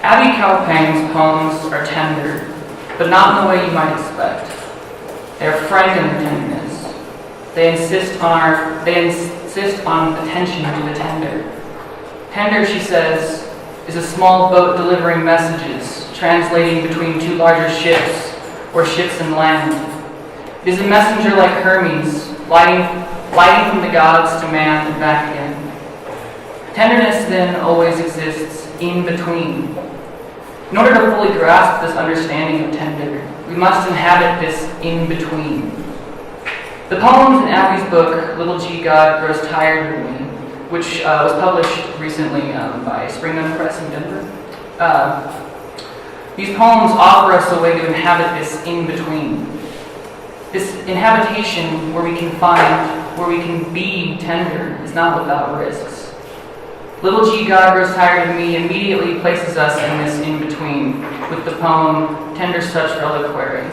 Abby Kaupang's poems are tender, but not in the way you might expect. They are frank in their tenderness. They insist on attention to the tender. Tender, she says, is a small boat delivering messages, translating between two larger ships, or ships and land. It is a messenger like Hermes, lighting from the gods to man and back again. Tenderness then always exists in between. In order to fully grasp this understanding of tender, we must inhabit this in between. The poems in Abby's book, Little G God Grows Tired of Me, which was published recently by Springman Press in Denver. These poems offer us a way to inhabit this in between. This inhabitation where we can be tender is not without risks. Little G God Grows Tired of Me immediately places us in this in-between with the poem Tender's Touch Reliquary.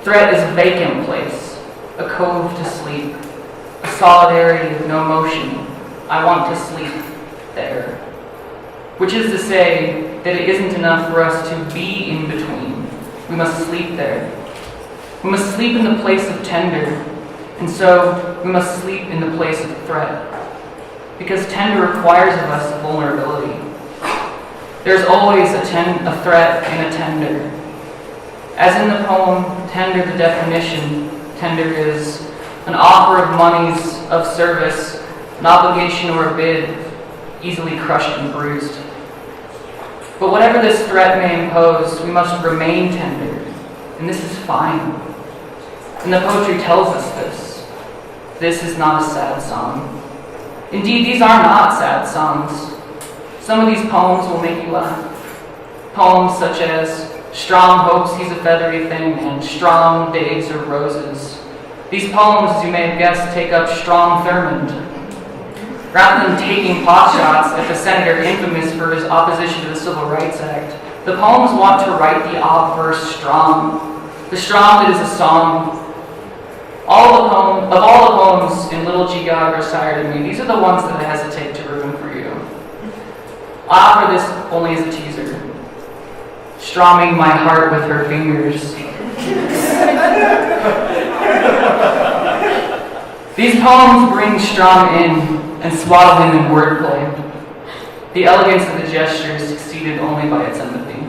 Threat is a vacant place, a cove to sleep, a solidarity with no motion. I want to sleep there. Which is to say that it isn't enough for us to be in between. We must sleep there. We must sleep in the place of tender, and so we must sleep in the place of threat. Because tender requires of us vulnerability. There's always a threat in a tender. As in the poem, tender, the definition, tender is an offer of monies, of service, an obligation or a bid, easily crushed and bruised. But whatever this threat may impose, we must remain tender, and this is fine. And the poetry tells us this. This is not a sad song. Indeed, these are not sad songs. Some of these poems will make you laugh. Poems such as Strong Hopes He's a Feathery Thing and Strong Days are Roses. These poems, as you may have guessed, take up strong Thurmond. Rather than taking potshots at the senator infamous for his opposition to the Civil Rights Act, the poems want to write the obverse strong. The strong that is a song. Of all the poems in Little G God Grows Tired of Me, these are the ones that I hesitate to ruin for you. I offer this only as a teaser. Strumming my heart with her fingers. These poems bring Strom in and swaddle him in wordplay. The elegance of the gesture is succeeded only by its empathy.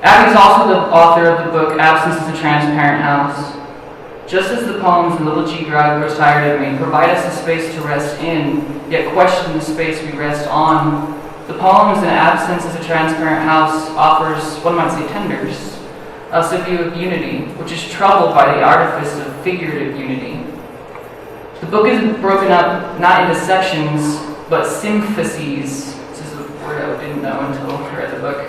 Abby is also the author of the book Absence is a Transparent House. Just as the poems in Little G God Grows Tired of Me provide us a space to rest in, yet question the space we rest on, the poems in Absence is a Transparent House offers, one might say, tenders, us a view of unity, which is troubled by the artifice of figurative unity. The book is broken up not into sections, but symphyses. This is a word I didn't know until I read the book.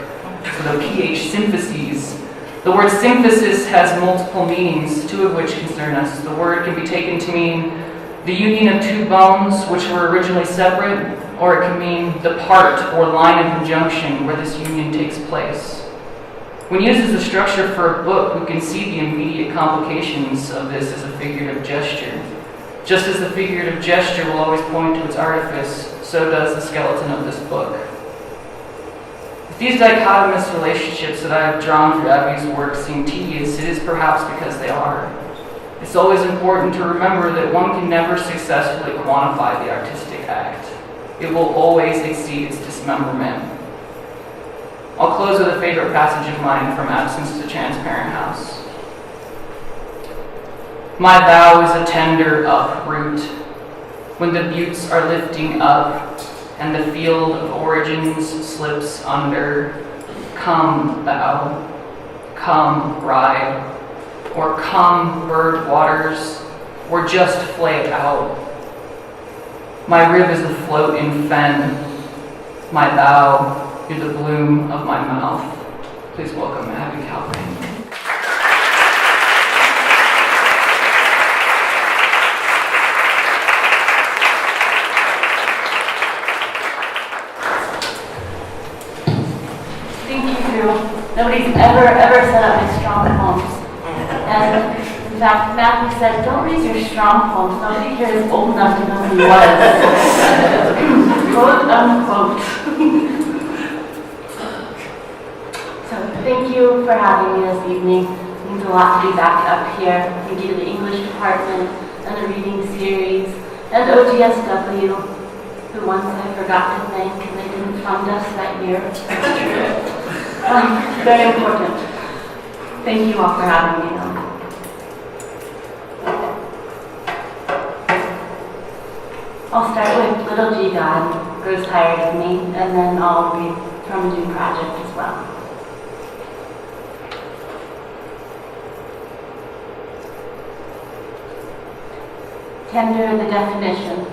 So the PH, symphyses. The word symphysis has multiple meanings, two of which concern us. The word can be taken to mean the union of two bones which were originally separate, or it can mean the part or line of conjunction where this union takes place. When used as a structure for a book, we can see the immediate complications of this as a figurative gesture. Just as the figurative gesture will always point to its artifice, so does the skeleton of this book. If these dichotomous relationships that I have drawn through Abby's work seem tedious, it is perhaps because they are. It's always important to remember that one can never successfully quantify the artistic act. It will always exceed its dismemberment. I'll close with a favorite passage of mine from Absence is a Transparent House. My vow is a tender uproot, when the buttes are lifting up, and the field of origins slips under. Come, thou, come, ride, or come, bird waters, or just flay out. My rib is afloat in fen, my bow, you're the bloom of my mouth. Please welcome Abby Kaupang. Thank you, Drew. Nobody's ever set up my strong poems. And in fact, Matthew said, don't raise your strong poems. Nobody here is old enough to know who he was. Quote unquote. So thank you for having me this evening. It means a lot to be back up here. Thank you to the English department and the reading series and OGSW, who once I forgot to thank and they didn't fund us that year. Very important. Thank you all for having me. I'll start with Little G God Grows Tired of Me, and then I'll read from a new project as well. Tender the definition.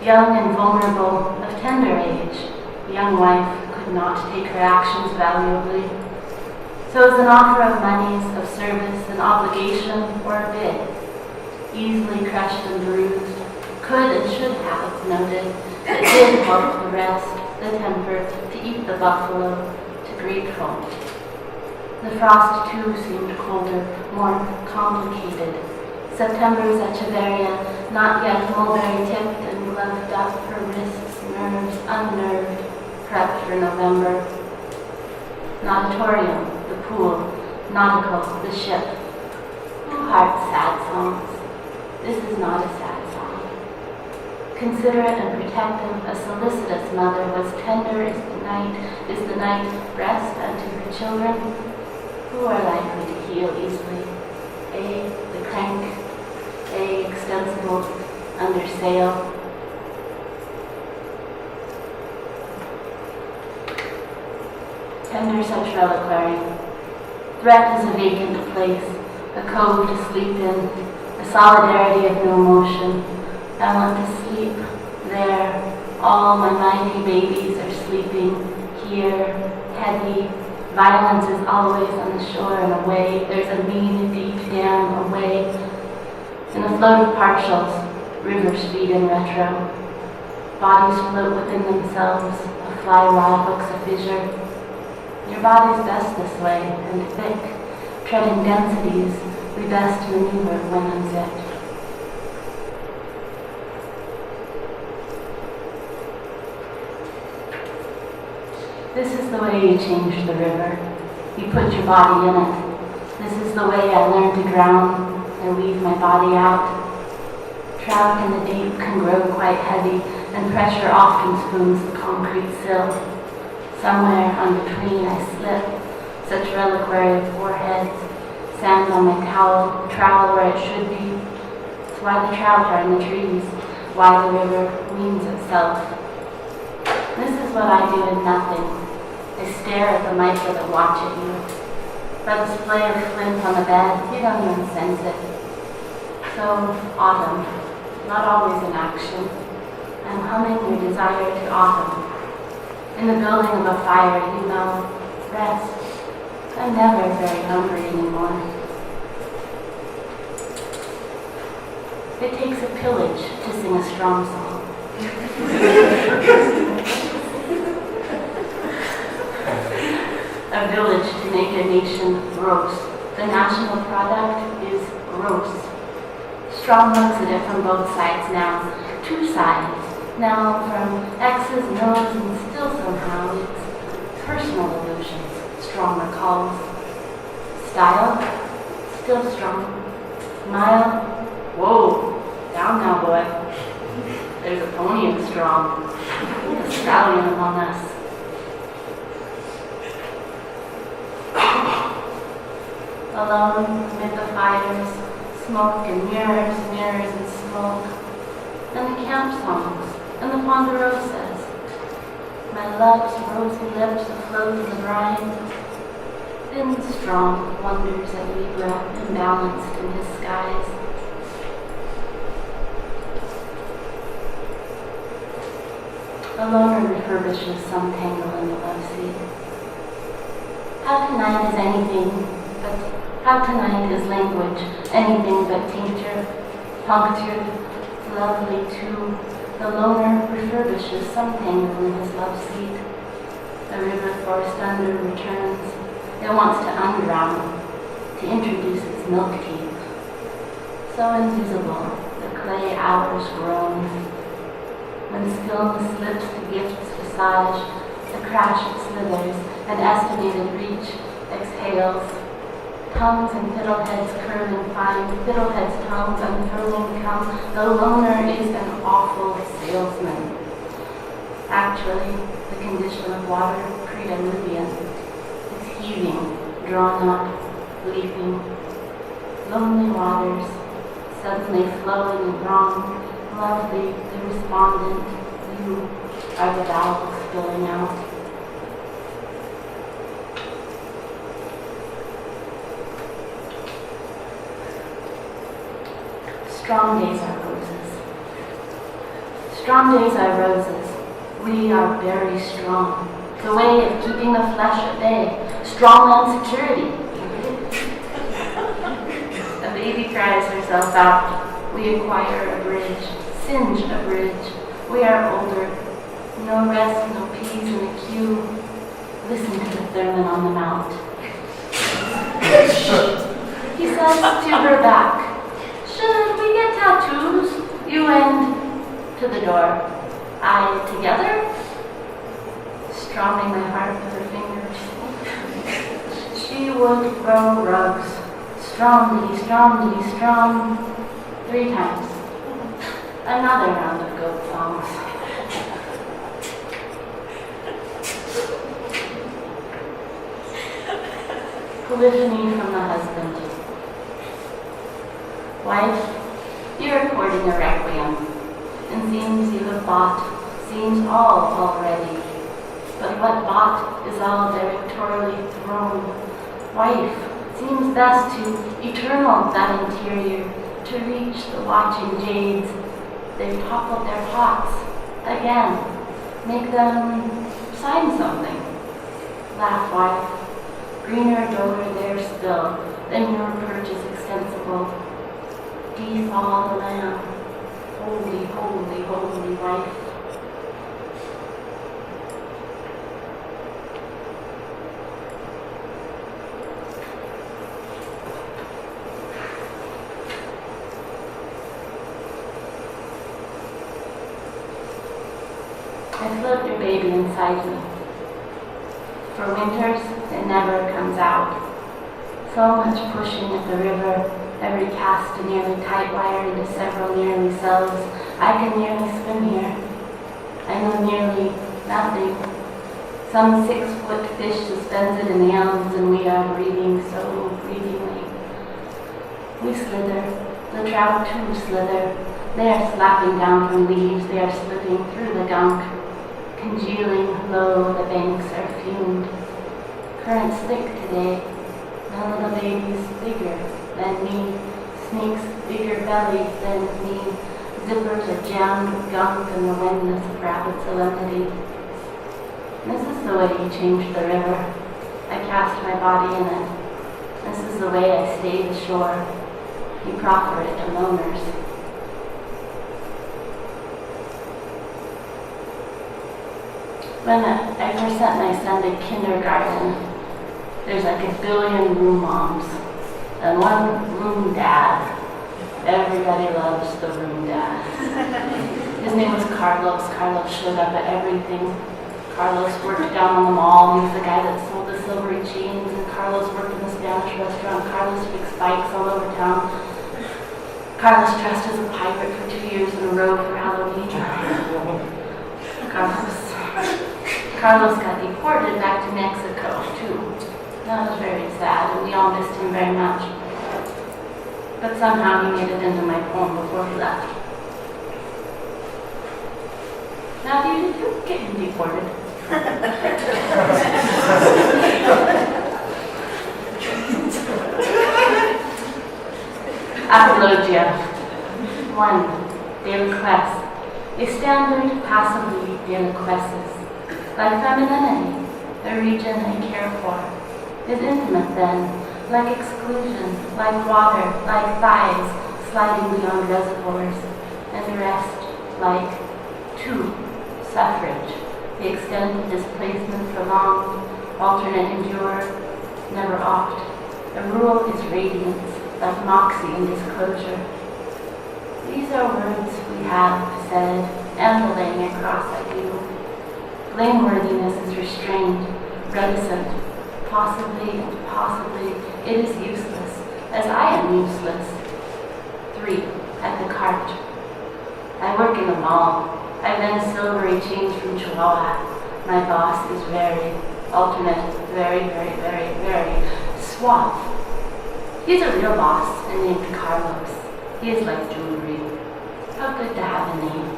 Young and vulnerable, of tender age, the young wife could not take her actions valuably. So as an offer of monies, of service, an obligation, or a bid, easily crushed and bruised, could and should have noted that did help the rest, the temper, to eat the buffalo, to grateful. The frost too seemed colder, more complicated. September's Echeverria, not yet mulberry-tipped and gloved up, her wrists, nerves unnerved, prepped for November. Natatorium, the pool, nautical, the ship. Who hearts sad songs? This is not a sad song. Considerate and protective, a solicitous mother was tender is the night rest unto her children, who are likely to heal easily. A, the crank, A, extensible, under sail. Tender such reliquary. Threat is a vacant place, a cove to sleep in, a solidarity of no motion. I want to sleep there. All my mighty babies are sleeping here, heavy. Violence is always on the shore and away. There's a mean, deep dam away. In a float of partials, rivers feed in retro. Bodies float within themselves, a fly rod hooks a fissure. Your body's best this way, and thick, treading densities, we best maneuver when unzipped. This is the way you change the river. You put your body in it. This is the way I learned to drown. I leave my body out. Trout in the deep can grow quite heavy, and pressure often spoons the concrete sill. Somewhere on between I slip, such reliquary of foreheads, sand on my towel, trowel where it should be. It's why the trout are in the trees, why the river weans itself. This is what I do in nothing. I stare at the mica that watch at you. By the splay of flint on the bed, you don't even sense it. So, autumn, not always in action. I'm humming your desire to autumn. In the building of a fire, you know, rest. I'm never very hungry anymore. It takes a pillage to sing a strong song. A village to make a nation gross. The national product is gross. Strong looks at it from both sides now. Two sides. Now from X's nose, and still somehow it's personal illusions. Strong recalls. Style, still strong. Smile, whoa, down now, boy. There's a pony of strong. A stallion among us. Alone amid the fires, smoke and mirrors, mirrors and smoke, and the camp songs, and the ponderosas. My love's rosy lips afloat in the brine. Thin, strong, wonders at Libra, imbalanced in his skies. A loner refurbishes some tangle in the love seat. How tonight is anything but how tonight is language, anything but tincture, punctured, lovely too. The loner refurbishes some tangle in his love seat. The river forced under returns. It wants to undrown, to introduce its milk teeth. So invisible, the clay hours groan. When stillness slips to gifts visage, The crash slithers, an estimated reach exhales. Tongues and fiddleheads curve and find, fiddleheads' tongues unfurling come. The loner is an awful salesman. Actually, the condition of water pre-diluvian is heaving, drawn up, leaping. Lonely waters, suddenly flowing and wrong. Lovely, the respondent, you are the valve spilling out. Strong days are roses. Strong days are roses. We are very strong. The way of keeping the flesh at bay. Strong on security. A baby cries herself out. We acquire a bridge. Singe a bridge. We are older. No rest, no peace in the queue. Listen to the Thurman on the mount. He says to her back, should we get tattoos? You end to the door. I together? Strumming my heart with her fingers. She would grow rugs. Strongly, strongly, strong. 3 times. Another round of goat songs. Polyphony from the husband. Wife, you're recording a requiem, and seems you have bought, seems all already. But what bought is all directorially thrown. Wife, seems best to eternal that interior, to reach the watching jades. They've toppled their pots, again, make them sign something. Laugh, wife, greener doer there still, than your purchase extensible. Defall the lamb, holy, holy, holy wife. I float your baby inside me. For winters, it never comes out. So much pushing at the river, every cast a nearly tight wire into several nearly cells. I can nearly swim here. I know nearly nothing. Some 6-foot fish suspended in the elms, and we are breathing so breathingly. We slither. The trout too slither. They are slapping down from leaves. They are slipping through the gunk. Congealing low, the banks are fumed. Currents thick today. None of the babies bigger than me. Snakes bigger bellied than me. Zippers are jammed with gunk and the windness of rapid solemnity. This is the way you changed the river. I cast my body in it. This is the way I stayed ashore. You proffer it to loners. When I first sent my son to kindergarten, there's like a billion room moms and one room dad. Everybody loves the room dad. His name was Carlos. Carlos showed up at everything. Carlos worked down on the mall. He was the guy that sold the silvery chains, and Carlos worked in the Spanish restaurant. Carlos fixed bikes all over town. Carlos dressed as a pirate for 2 years in a row for Halloween. Carlos got deported back to Mexico, too. That was very sad, and we all missed him very much. But somehow he made it into my poem before he left. Now, did you get him deported? Apologia. 1. Deliquesce. A standard passively deliquesces. Like femininity, a region I care for, is intimate then, like exclusion, like water, like thighs sliding beyond reservoirs, and the rest like 2. Suffrage, the extent of displacement prolonged, alternate endure, never oft. The rule is radiance, like moxie and disclosure. These are words we have said, and laying across at you. Blameworthiness is restrained, reticent. Possibly, it is useless, as I am useless. 3. At the cart. I work in a mall. I vend silvery chains from Chihuahua. My boss is very suave. He's a real boss and named Carlos. He is like jewelry. How good to have a name.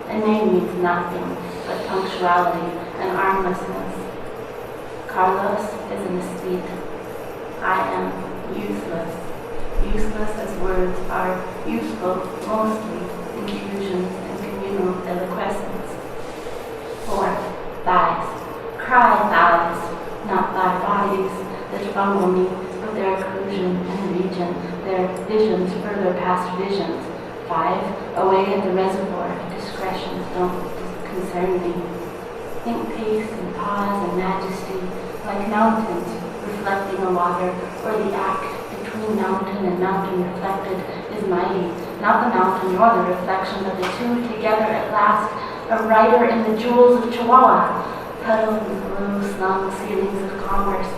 A name means nothing but punctuality and armlessness. Carlos is an aesthete. I am useless. Useless as words are useful mostly in fusions and communal eloquescence. 4. Thighs. Cry thighs, not thy bodies that fumble me with their occlusion and region, their visions further past visions. 5. Away at the reservoir, discretions don't concern me. Think pace and pause and majesty, like mountains reflecting the water, or the act between mountain and mountain reflected is mighty. Not the mountain nor the reflection, but the two together at last, a writer in the jewels of Chihuahua. Petals and blue slung ceilings of commerce,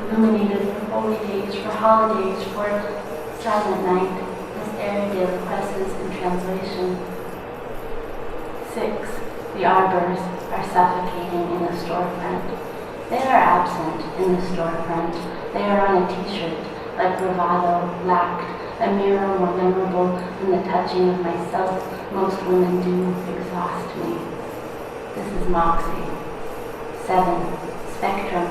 illuminated for holy days, for holidays, for silent night, as air deliquesces in translation. 6. The arbors are suffocating in the storefront. They are absent in the storefront. They are on a t-shirt, like bravado, lacked, a mirror more memorable than the touching of myself. Most women do exhaust me. This is Moxie. 7. Spectrum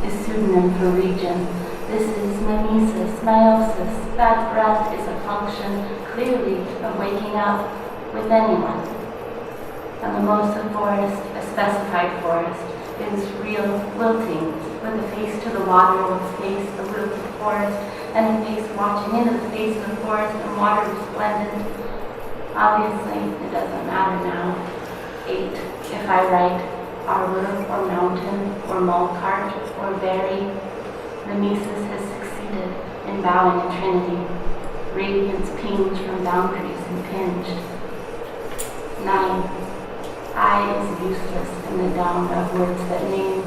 is pseudonym for region. This is mimesis, meiosis. That breath is a function, clearly, of waking up with anyone. A mimosa forest, a specified forest, is real wilting, with a face to the water, with a face the wilted forest, and a face watching into the face of the forest, and water resplendent. Obviously, it doesn't matter now. 8. If I write arbor, or mountain, or mole cart, or berry, mimesis has succeeded in bowing a trinity. Radiance pings from boundaries impinged. 9. I is useless in the dawn of words that name.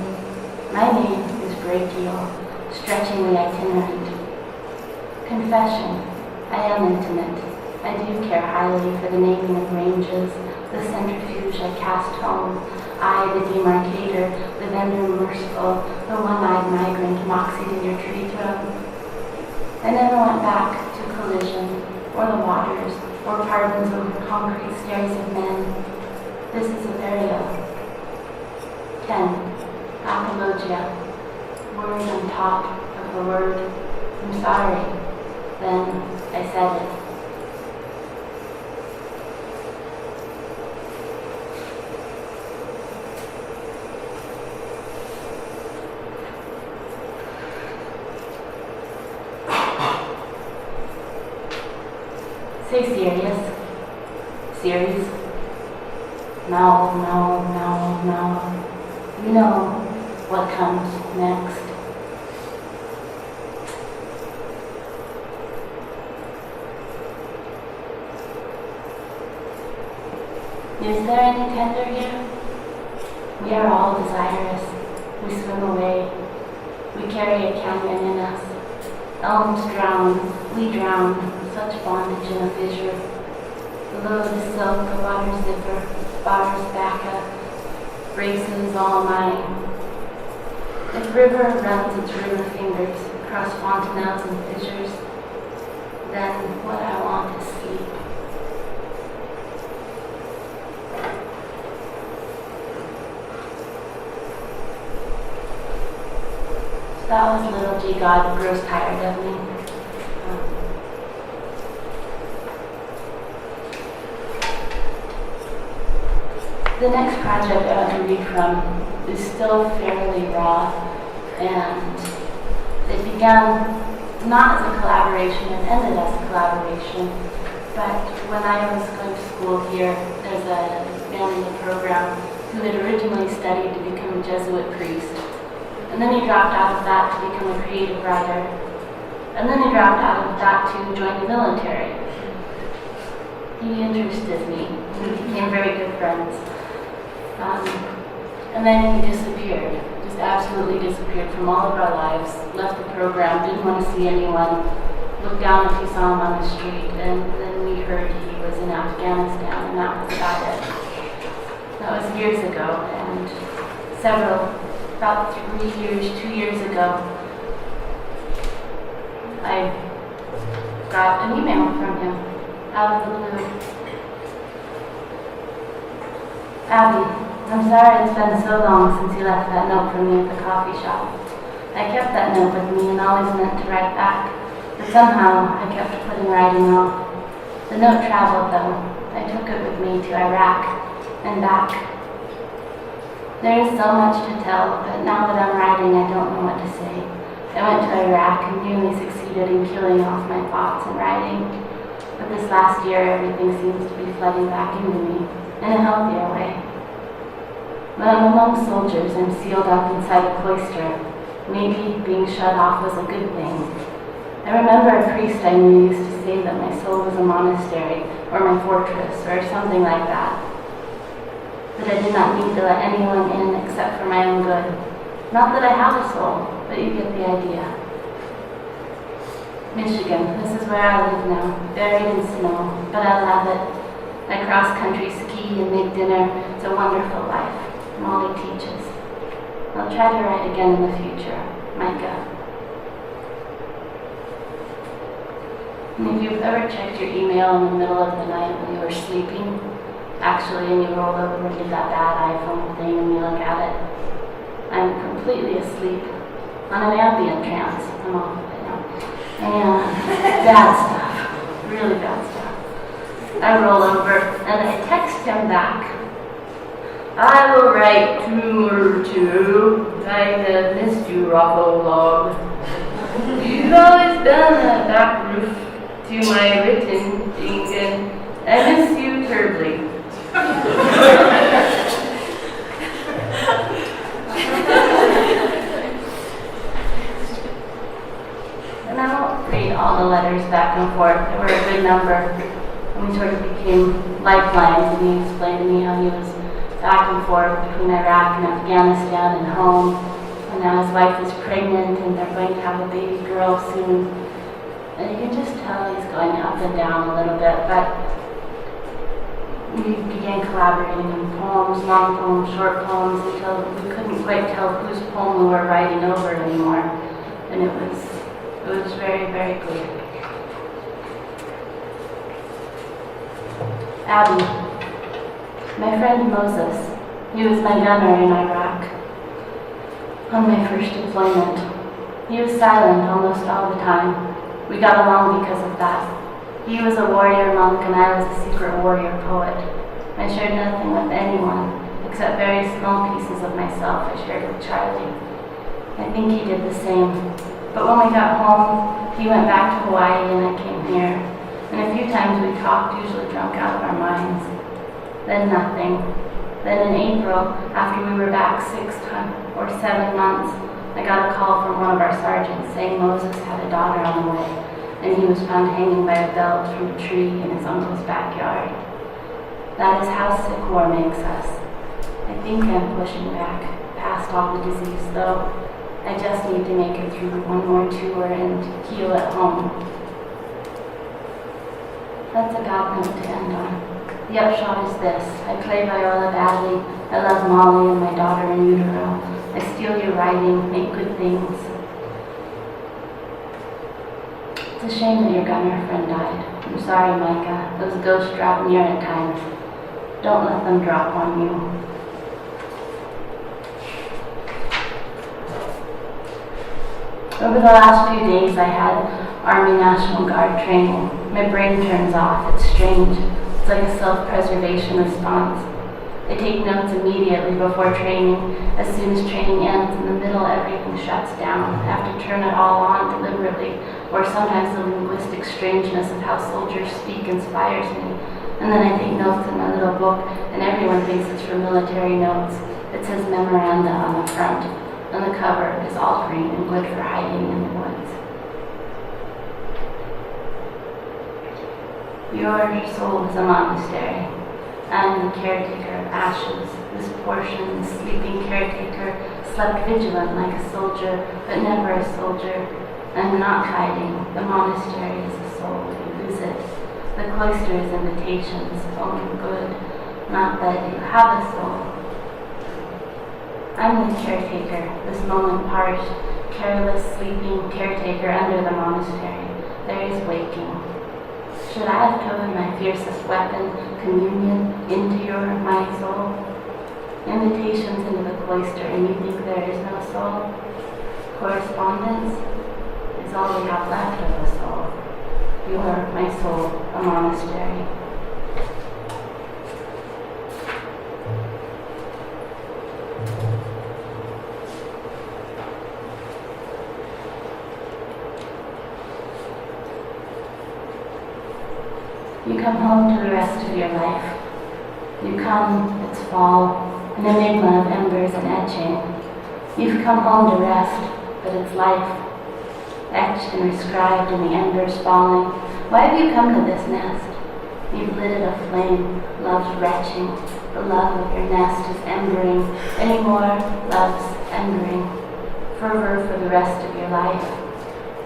My name is brachial, stretchingly itinerant. Confession. I am intimate. I do care highly for the naming of ranges, the centrifuge I cast home. I, the demarcator, the vendor merciful, the one-eyed migrant moxied in your tree throne. I never went back to collision, or the waters, or pardons over concrete stairs of men. This is a burial. 10. Apologia. Word on top of the word. I'm sorry. Then I said it. Say serious. Series. No. You know what comes next. Is there any tender here? We are all desirous. We swim away. We carry a canyon in us. Elms drown. We drown. Such bondage in a fissure. Below the silk, the water zipper, bars back up, races all mine. If river runs its river fingers across fontanelles and fissures, then what I want is sleep. So that was Little G God grows tired of me. The next project I want to read from is still fairly raw, and it began not as a collaboration and ended as a collaboration, but when I was going to school here, there's a man in the program who had originally studied to become a Jesuit priest, and then he dropped out of that to become a creative writer, and then he dropped out of that to join the military. He interested me, and we became very good friends. And then he disappeared, just absolutely disappeared from all of our lives, left the program, didn't want to see anyone, looked down if we saw him on the street, and then we heard he was in Afghanistan, and that was about it. That was years ago, and about 2 years ago, I got an email from him out of the blue. Abby, I'm sorry it's been so long since you left that note for me at the coffee shop. I kept that note with me and always meant to write back, but somehow I kept putting writing off. The note traveled though. I took it with me to Iraq and back. There is so much to tell, but now that I'm writing, I don't know what to say. I went to Iraq and nearly succeeded in killing off my thoughts in writing. But this last year, everything seems to be flooding back into me, in a healthier way. When I'm among soldiers, I'm sealed up inside a cloister. Maybe being shut off was a good thing. I remember a priest I knew used to say that my soul was a monastery, or my fortress, or something like that. That I did not need to let anyone in except for my own good. Not that I have a soul, but you get the idea. Michigan, this is where I live now, buried in snow, but I love it. I cross-country ski and make dinner. It's a wonderful life, and all it teaches. I'll try to write again in the future. Micah. And if you've ever checked your email in the middle of the night when you were sleeping, actually, and you roll over and did that bad iPhone thing and you look at it, I'm completely asleep on an ambient trance. I'm off of it now. And bad stuff, really bad stuff. I roll over and I text him back. I will write 2 or 2. I have missed you, Rocco Log. You've always been a back roof to my written thing, and I miss you terribly. And I won't read all the letters back and forth. There were a good number. And we sort of became lifelines, and he explained to me how he was back and forth between Iraq and Afghanistan and home. And now his wife is pregnant and they're going to have a baby girl soon. And you can just tell he's going up and down a little bit, but we began collaborating in poems, long poems, short poems, until we couldn't quite tell whose poem we were writing over anymore. And it was very, very clear. Abby, my friend Moses, he was my gunner in Iraq on my first deployment. He was silent almost all the time. We got along because of that. He was a warrior monk and I was a secret warrior poet. I shared nothing with anyone except very small pieces of myself I shared with Charlie. I think he did the same. But when we got home, he went back to Hawaii and I came here. And a few times we talked, usually drunk out of our minds. Then nothing. Then in April, after we were back 6 or 7 months, I got a call from one of our sergeants saying Moses had a daughter on the way, and he was found hanging by a belt from a tree in his uncle's backyard. That is how sick war makes us. I think I'm pushing back past all the disease, though. I just need to make it through one more tour and heal at home. That's a bad note to end on. The upshot is this. I play viola badly. I love Molly and my daughter in utero. I steal your writing, make good things. It's a shame that your gunner friend died. I'm sorry, Micah. Those ghosts drop near at times. Don't let them drop on you. Over the last few days, I had Army National Guard training. My brain turns off. It's strange. It's like a self-preservation response. I take notes immediately before training. As soon as training ends, in the middle, everything shuts down. I have to turn it all on deliberately, or sometimes the linguistic strangeness of how soldiers speak inspires me. And then I take notes in my little book, and everyone thinks it's for military notes. It says memoranda on the front, and the cover is all green and good for hiding in the woods. Your soul is a monastery. I am the caretaker of ashes, This portion, the sleeping caretaker, slept vigilant like a soldier, but never a soldier. I'm not hiding. The monastery is a soul you visit. The cloister is invitations, only good, not that you have a soul. I'm the caretaker, this moment part, careless, sleeping caretaker under the monastery. There is waking. Should I have towed my fiercest weapon, communion, into my soul? Invitations into the cloister, and you think there is no soul? Correspondence is all we have left of a soul. You are my soul, a monastery. You come home to the rest of your life. You come, it's fall, an enigma of embers and etching. You've come home to rest, but it's life, etched and inscribed in the embers falling. Why have you come to this nest? You've lit it aflame, love's retching. The love of your nest is embering. Any more, love's embering. Fervor for the rest of your life.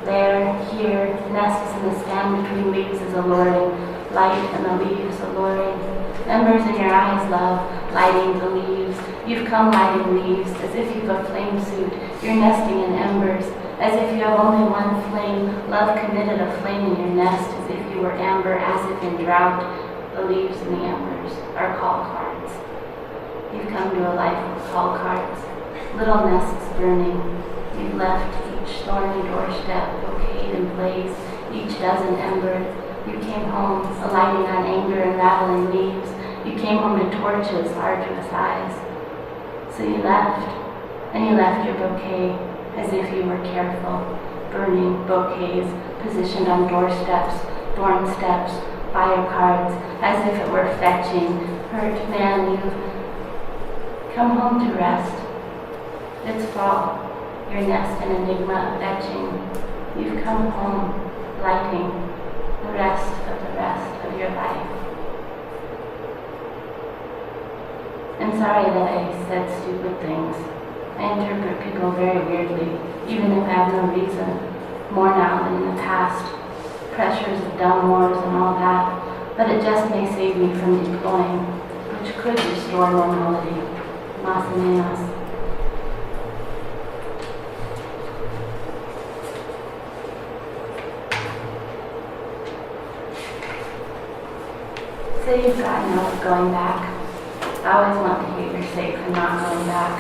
There, here, nests in the stand between leaves is alluring. Light and the leaves alluring. Embers in your eyes, love, lighting the leaves. You've come lighting leaves, as if you've a flame suit. You're nesting in embers, as if you have only one flame. Love committed a flame in your nest, as if you were amber, as if in drought. The leaves and the embers are call cards. You've come to a life of call cards, little nests burning. You've left each thorny doorstep, bouquet in place, each dozen embered. You came home, alighting on anger and rattling leaves. You came home to torches, arduous eyes. So you left, and you left your bouquet, as if you were careful, burning bouquets positioned on doorsteps, thorn steps, fire cards, as if it were fetching. Hurt man, you've come home to rest. It's fall, your nest an enigma of etching. You've come home, lighting the rest of your life. I'm sorry that I said stupid things. I interpret people very weirdly, even if I have no reason, more now than in the past. Pressures of dumb wars and all that, but it just may save me from deploying, which could restore normality. Mas o menos. Say you've gotten out of going back. I always want to hear you're safe and not going back.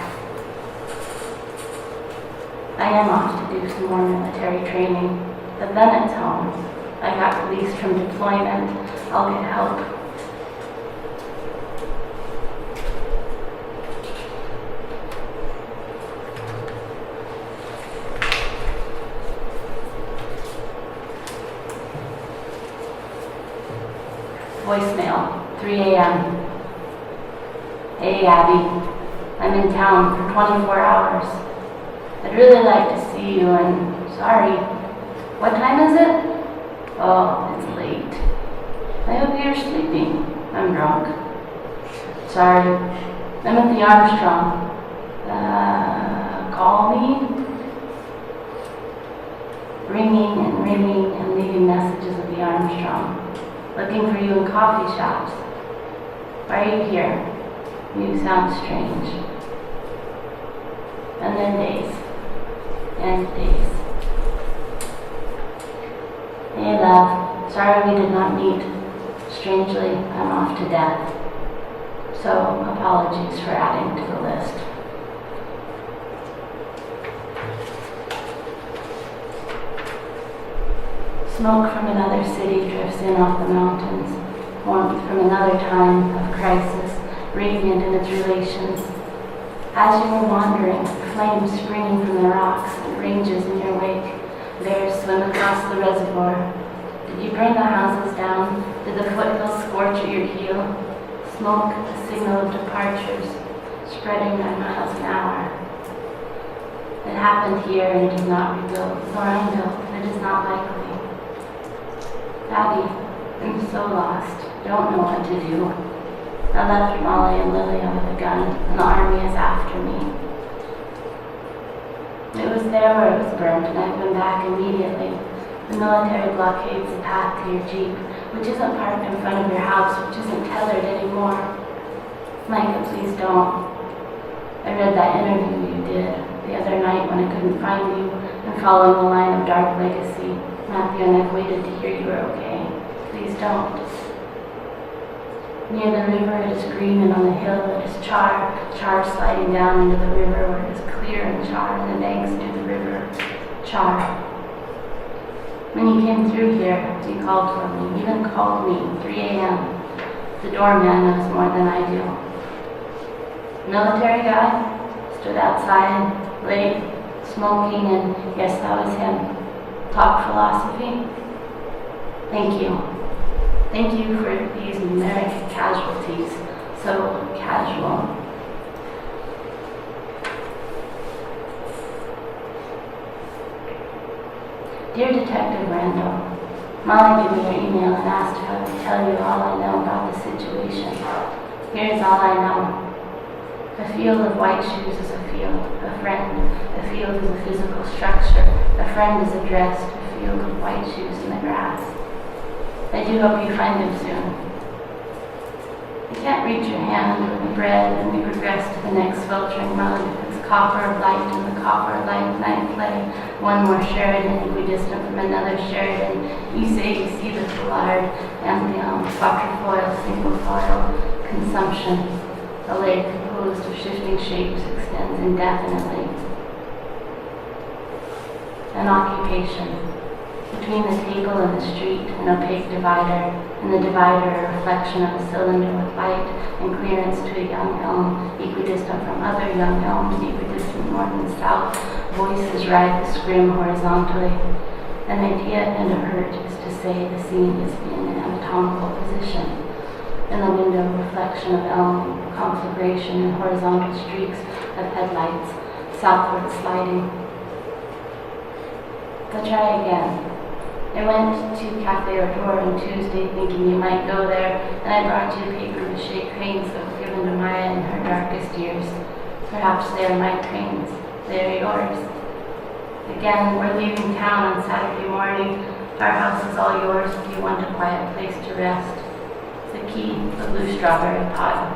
I am off to do some more military training, but then it's home. I got released from deployment. I'll get help. Voicemail, 3 a.m. Hey Abby, I'm in town for 24 hours. I'd really like to see you and sorry, what time is it? Oh, it's late. I hope you're sleeping. I'm drunk. Sorry, I'm at the Armstrong. Call me? Ringing and leaving messages at the Armstrong. Looking for you in coffee shops. Why are you here? You sound strange. And then days. And days. Hey love, sorry we did not meet. Strangely, I'm off to death. So, apologies for adding to the list. Smoke from another city drifts in off the mountains. Warmth from another time of crisis, radiant in its relations. As you were wandering, flames springing from the rocks and ranges in your wake. Bears swim across the reservoir. Did you bring the houses down? Did the foothills scorch at your heel? Smoke, a signal of departures, spreading by miles an hour. It happened here and it is not rebuilt, nor I know it is not likely. Abby, I'm so lost, don't know what to do. I left Molly and Lilia with a gun, and the army is after me. It was there where it was burnt, and I've been back immediately. The military blockades the path to your Jeep, which isn't parked in front of your house, which isn't tethered anymore. Micah, please don't. I read that interview you did the other night when I couldn't find you, and following the line of dark legacy. Matthew and I've waited to hear you were okay. Please don't. Near the river it is green, and on the hill it is char sliding down into the river where it is clear and char, and the banks near the river, char. When you came through here, you called for me, even called me, 3 a.m. The doorman knows more than I do. Military guy stood outside, late, smoking, and yes, that was him. Talk philosophy. Thank you. Thank you for these numeric casualties. So casual. Dear Detective Randall, Molly gave me your email and asked if I would tell you all I know about the situation. Here's all I know. A field of white shoes is a field, a friend. A field is a physical structure. A friend is addressed, a field of white shoes in the grass. I do hope you find him soon. You can't reach your hand with the bread, and we progress to the next filtering mode. It's copper light and the copper light night play. One more Sheridan, equidistant from another Sheridan. You say you see the foulard and the quatrefoil, single foil consumption. A lake composed of shifting shapes extends indefinitely. An occupation. Between the table and the street, an opaque divider, and the divider a reflection of a cylinder with light and clearance to a young elm, equidistant from other young elms, equidistant north and south. Voices ride the scrim horizontally. An idea and a hurt is to say the scene is in an anatomical position. In the window, reflection of elm, conflagration and horizontal streaks of headlights, southward sliding. I'll try again. I went to Cafe Ardor on Tuesday thinking you might go there, and I brought you a paper mache cranes that were given to Maya in her darkest years. Perhaps they are my cranes. They are yours. Again, we're leaving town on Saturday morning. Our house is all yours if you want a quiet place to rest. The key, the blue strawberry pot.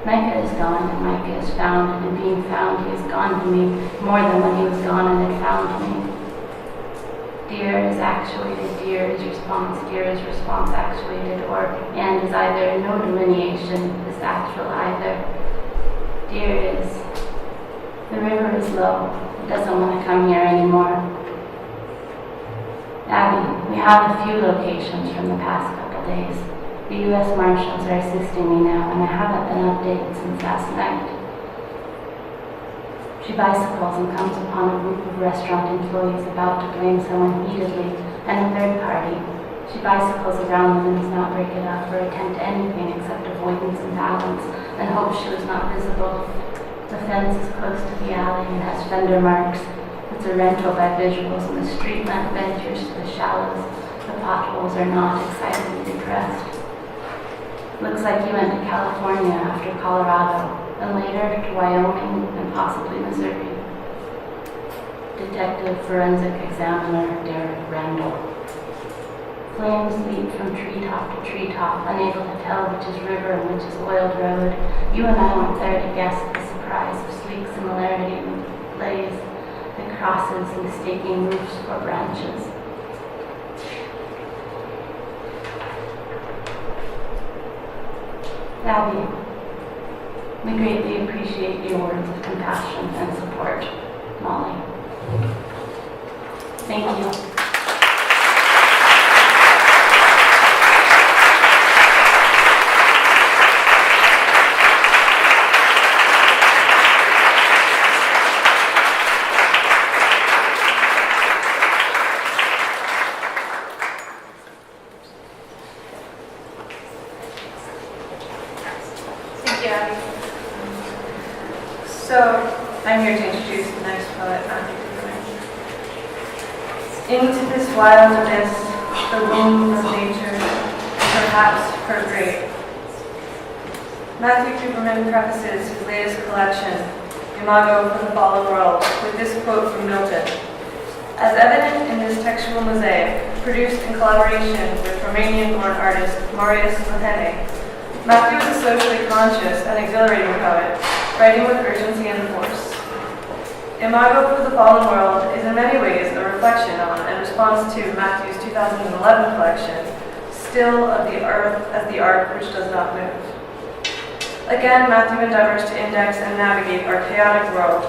Micah is gone, and Micah is found, and being found, he has gone to me more than when he was gone and had found me. Dear is actuated, dear is response actuated, or and is either. No delineation is actual either. Dear is. The river is low. It doesn't want to come here anymore. Abby, we have a few locations from the past couple days. The U.S. Marshals are assisting me now, and I haven't been updated since last night. She bicycles and comes upon a group of restaurant employees about to blame someone heatedly, and a third party. She bicycles around them and does not break it up or attempt anything except avoidance and balance, and hopes she was not visible. The fence is close to the alley and has fender marks. It's a rental by visuals, and the street lamp ventures to the shallows. The potholes are not excitedly depressed. Looks like you went to California after Colorado, and later to Wyoming and possibly Missouri. Detective Forensic Examiner Derek Randall. Flames leap from treetop to treetop, unable to tell which is river and which is oiled road. You and I went there to guess the surprise of sleek similarity in the blaze that crosses mistaking roofs or branches. Abby, we greatly appreciate your words of compassion and support. Molly. Thank you. So, I'm here to introduce the next poet, Matthew. Into this wilderness, the womb of nature, perhaps her grave. Matthew Cooperman prefaces his latest collection, Imago for the Fallen World, with this quote from Milton. As evident in this textual mosaic, produced in collaboration with Romanian-born artist Marius Lehene, Matthew is a socially conscious and exhilarating poet, writing with urgency and force. Imago for the Fallen World is in many ways a reflection on and response to Matthew's 2011 collection, Still of the Earth as the Ark Which Does Not Move. Again, Matthew endeavors to index and navigate our chaotic world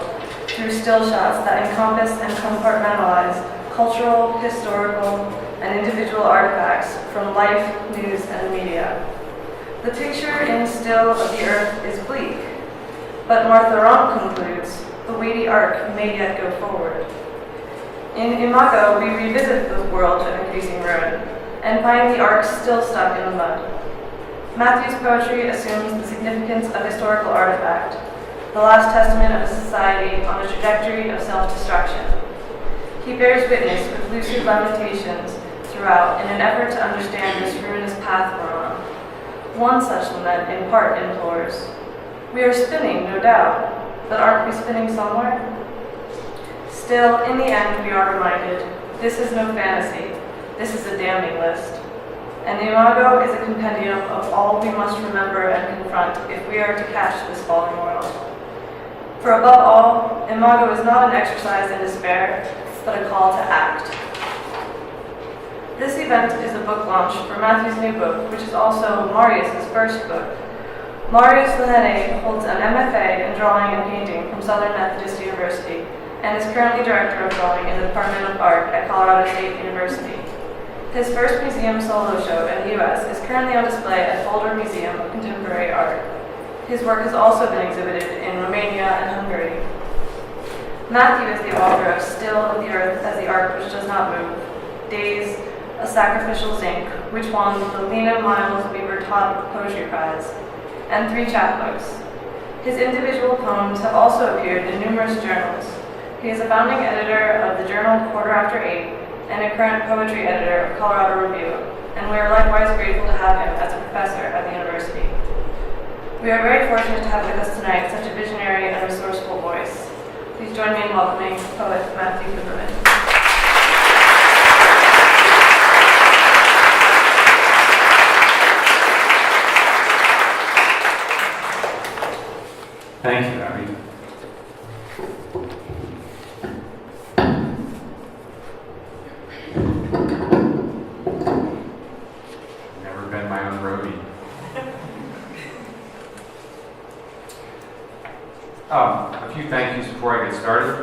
through still shots that encompass and compartmentalize cultural, historical, and individual artifacts from life, news, and media. The picture in Still of the Earth is bleak, but Martha Ronk concludes, the weighty ark may yet go forward. In Imago, we revisit the world of increasing ruin, and find the ark still stuck in the mud. Matthew's poetry assumes the significance of historical artifact, the last testament of a society on a trajectory of self-destruction. He bears witness with lucid lamentations throughout in an effort to understand this ruinous path we're on. One such lament in part implores, we are spinning, no doubt, but aren't we spinning somewhere? Still, in the end, we are reminded, this is no fantasy, this is a damning list. And the Imago is a compendium of all we must remember and confront if we are to catch this falling world. For above all, Imago is not an exercise in despair, but a call to act. This event is a book launch for Matthew's new book, which is also Marius' first book. Marius Lehene holds an MFA in drawing and painting from Southern Methodist University and is currently director of drawing in the Department of Art at Colorado State University. His first museum solo show in the U.S. is currently on display at Boulder Museum of Contemporary Art. His work has also been exhibited in Romania and Hungary. Matthew is the author of Still of the Earth as the Ark Which Does Not Move, Days, A Sacrificial Zinc, which won the Lena Miles Weaver Todd Poetry Prize, and 3 chapbooks. His individual poems have also appeared in numerous journals. He is a founding editor of the journal Quarter After 8 and a current poetry editor of Colorado Review, and we are likewise grateful to have him as a professor at the university. We are very fortunate to have with us tonight such a visionary and resourceful voice. Please join me in welcoming poet Matthew Cooperman. Thank you, Abby. Never been my own roadie. A few thank yous before I get started.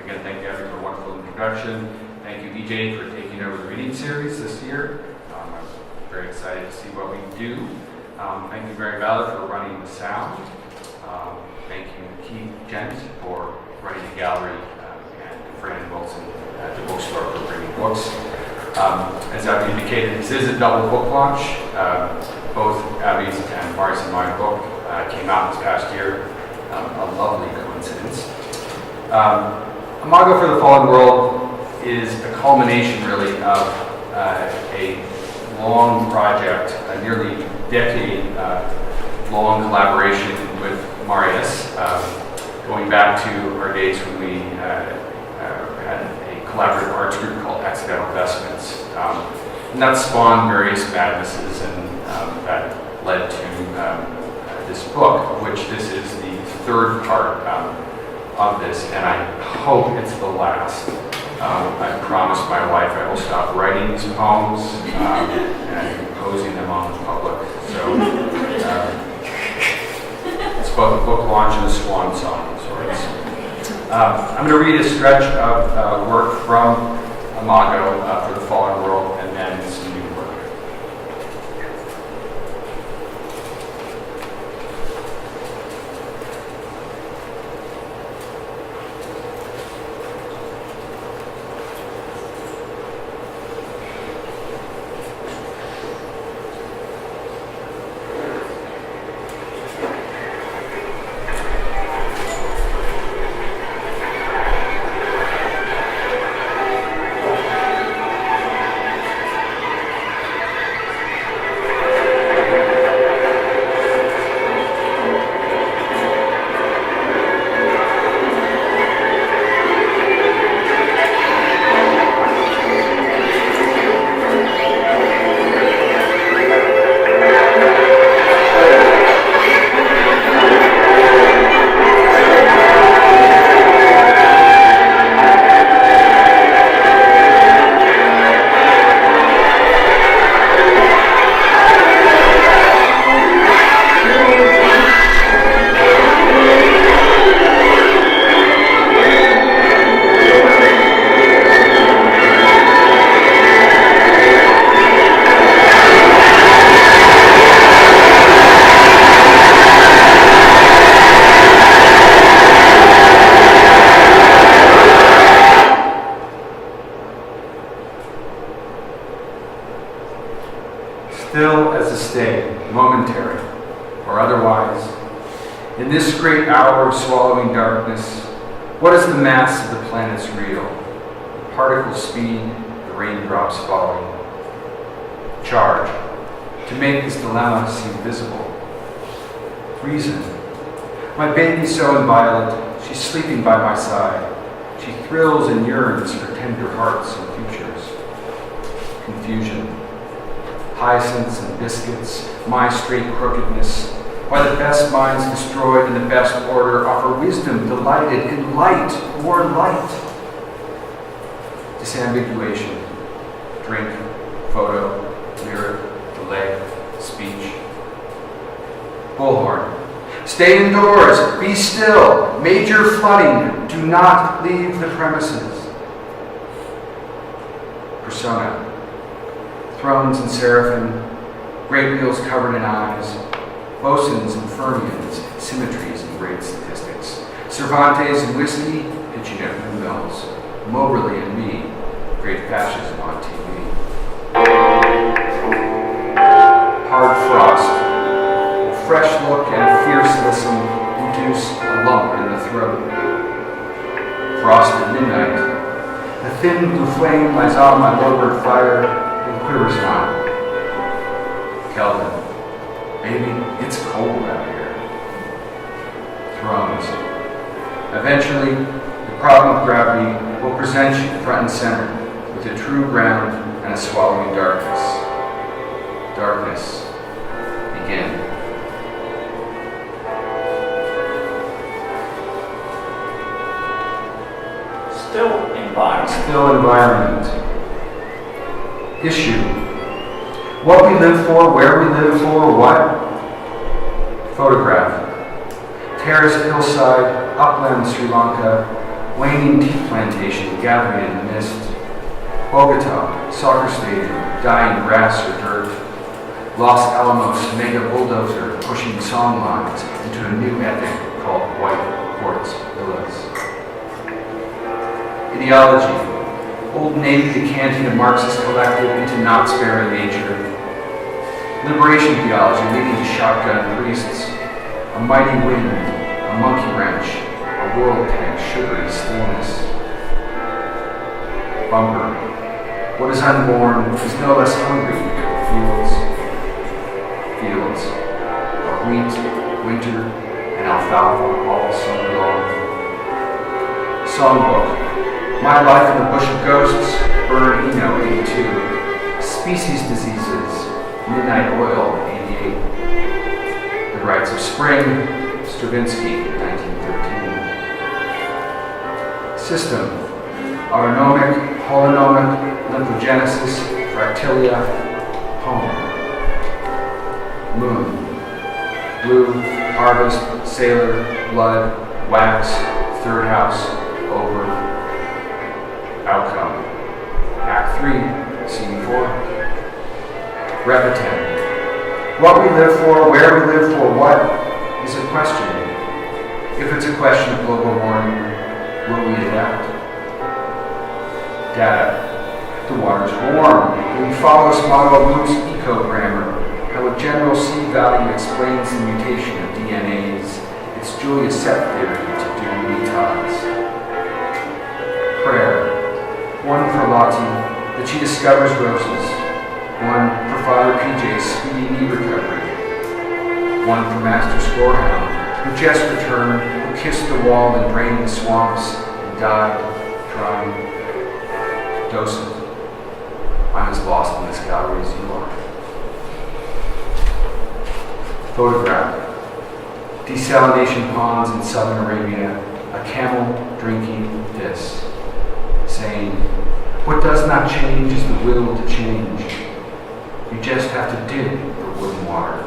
Again, thank you, Abby, for a wonderful introduction. Thank you, EJ, for taking over the reading series this year. I'm very excited to see what we do. Thank you, Mary Ballard, for running the sound. Thank you, Keith Gent, for running the gallery, and Fran Wilson at the bookstore for bringing books. As Abby indicated, this is a double book launch. Both Abby's and Marius and my book came out this past year. A lovely coincidence. Imago for the Fallen World is a culmination, really, of a long project, a nearly decade-long collaboration with Marius, going back to our days when we had a collaborative arts group called Accidental Vestments. And that spawned various madnesses, and that led to this book, which this is the third part of this, and I hope it's the last. I promised my wife I will stop writing these poems and imposing them on the public. So it's both a book launch and a swan song of sorts. I'm going to read a stretch of work from Imago for the Fallen World, and then some new work. still as a stay, momentary or otherwise. In this great hour of swallowing darkness, what is the mass of the planet's real? Particle speed, the raindrops falling. Charge, to make this dilemma seem visible. Reason, my baby's so inviolate, she's sleeping by my side. She thrills and yearns for tender hearts and futures. Confusion, hyacinths and biscuits, my straight crookedness, why the best minds destroyed in the best order offer wisdom delighted in light or light. Disambiguation, drink, photo, lyric, delay, speech. Bullhorn, stay indoors, be still, major flooding, do not leave the premises. Persona, thrones and seraphim, great wheels covered in eyes, bosuns and fermions, symmetries and great statistics, Cervantes and whiskey, pitching at windmills, Moberly and me, great fascism on TV. Hard frost, a fresh look and a fierce listen induce a lump in the throat. Frost at midnight, the thin blue flame lies on my lowered fire and quivers not. Kelvin, baby, it's cold out here. Thrones. Eventually, the problem of gravity will present you front and center with a true ground and a swallowing darkness. Darkness. Begin. Still environment. Still environment. Issue. What we live for, where we live for, what? Photograph. Terrace hillside, upland Sri Lanka, waning tea plantation gathering in the mist. Bogota, soccer stadium, dying grass or dirt. Los Alamos mega bulldozer pushing song lines into a new epic called White Quartz Villas. Ideology. Old Navy decanting a Marxist collective into not sparing nature. Liberation theology leading to shotgun priests. A mighty wind, a monkey wrench, a world tank, sugary stillness. Bumper. What is unborn is no less hungry. Fields. Fields. Of wheat, winter, and alfalfa all summer long. Songbook. My Life in the Bush of Ghosts, Burn Eno, 82. Species Diseases, Midnight Oil, 88. The Rites of Spring, Stravinsky, 1913. System, Autonomic, Holonomic, Lymphogenesis, Fractilia, Home. Moon, Blue, Harvest, Sailor, Blood, Wax, Third House, Over. Outcome. Act 3, Scene 4. Repetend. What we live for, where we live for, what is a question. If it's a question of global warming, will we adapt? Data. The water's warm. When we follow Smago Luke's eco-grammar, how a general C-value explains the mutation of DNAs, it's Julia Set theory to do metods. Prayer. One for Lottie, that she discovers roses. One for Father PJ's speedy knee recovery. One for Master Scorehound, who just returned, who kissed the wall in draining swamps and died trying. Docent, I'm as lost in this gallery as you are. Photograph. Desalination ponds in southern Arabia, a camel drinking this. Saying, what does not change is the will to change. You just have to dig for wood and water.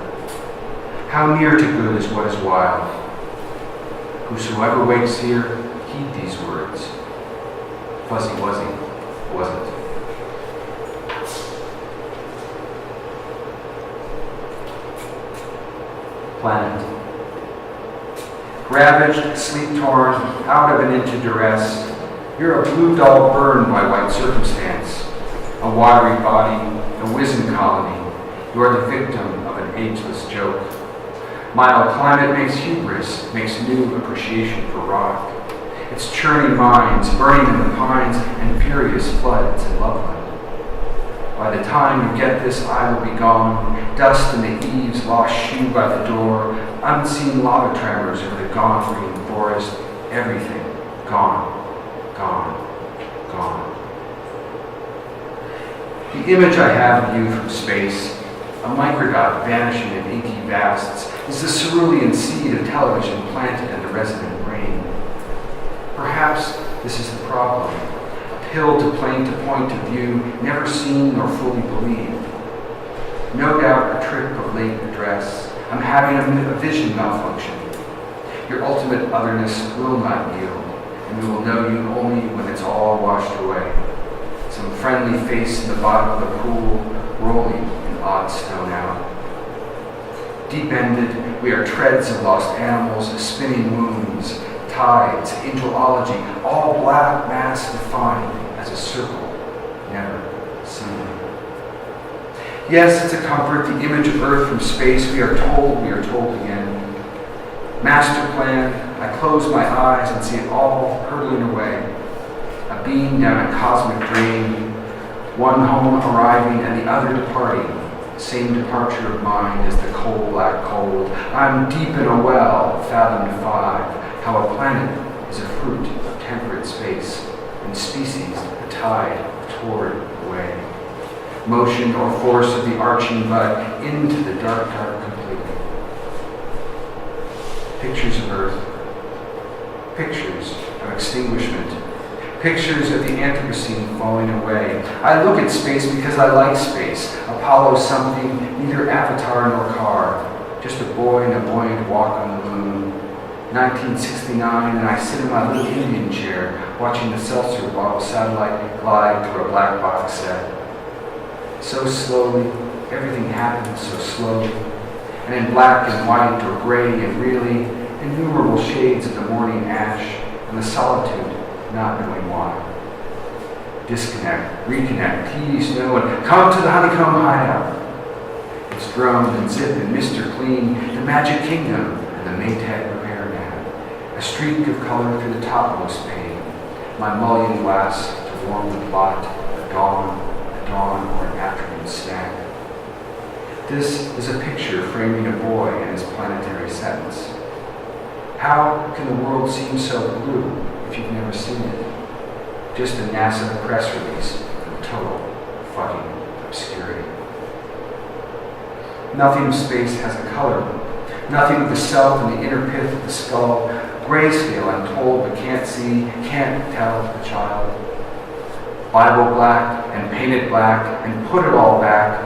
How near to good is what is wild. Whosoever wakes here, heed these words. Fuzzy Wuzzy wasn't. Planet. Ravaged, sleep-torn, out of and into duress, you're a blue doll burned by white circumstance, a watery body, a wizened colony, You are the victim of an ageless joke. Mild climate makes hubris, makes new appreciation for rock. Its churning mines, burning in the pines, and furious floods in Loveland. By the time you get this, I will be gone. Dust in the eaves, lost shoe by the door, unseen lava tremors over the gone green forest. Everything gone, gone, gone. The image I have of you from space, a microdot vanishing in inky vasts, is the cerulean seed of television planted in the resident brain. Perhaps this is the problem. A pill to point of view, never seen nor fully believed. No doubt a trick of late address. I'm having a vision malfunction. Your ultimate otherness will not yield, and we will know you only when it's all washed away. Some friendly face in the bottom of the pool, rolling in odd stone out. Deep-ended, we are treads of lost animals, spinning wounds, tides, angelology, all black mass defined as a circle, never seen. Yes, it's a comfort, the image of Earth from space, we are told again. Master plan, I close my eyes and see it all hurtling away. A beam down a cosmic drain, one home arriving and the other departing. Same departure of mind as the coal black cold. I'm deep in a well, fathom 5. How a planet is a fruit of temperate space, and species a tide toward away. Motion or force of the arching bud into the dark completely. Pictures of Earth, pictures of extinguishment, pictures of the Anthropocene falling away. I look at space because I like space. Apollo something, neither avatar nor car, just a boy in a buoyant walk on the moon. 1969, and I sit in my little Indian chair, watching the seltzer bottle satellite glide through a black box set. So slowly, everything happens so slowly, and in black and white or gray and really innumerable shades of the morning ash and the solitude, not knowing why. Disconnect, reconnect, tease, no one, come to the honeycomb hideout. It's drone and zip and Mr. Clean, the Magic Kingdom, and the Maytag repair man. A streak of color through the topmost pane. My mullion glass to warm the plot, a dawn or an afternoon snack. This is a picture framing a boy and his planetary sentence. How can the world seem so blue if you've never seen it? Just a NASA press release of total fucking obscurity. Nothing of space has a color. Nothing of the self and the inner pith of the skull. Grayscale, I'm told, but can't see, can't tell the child. Bible black and painted black and put it all back.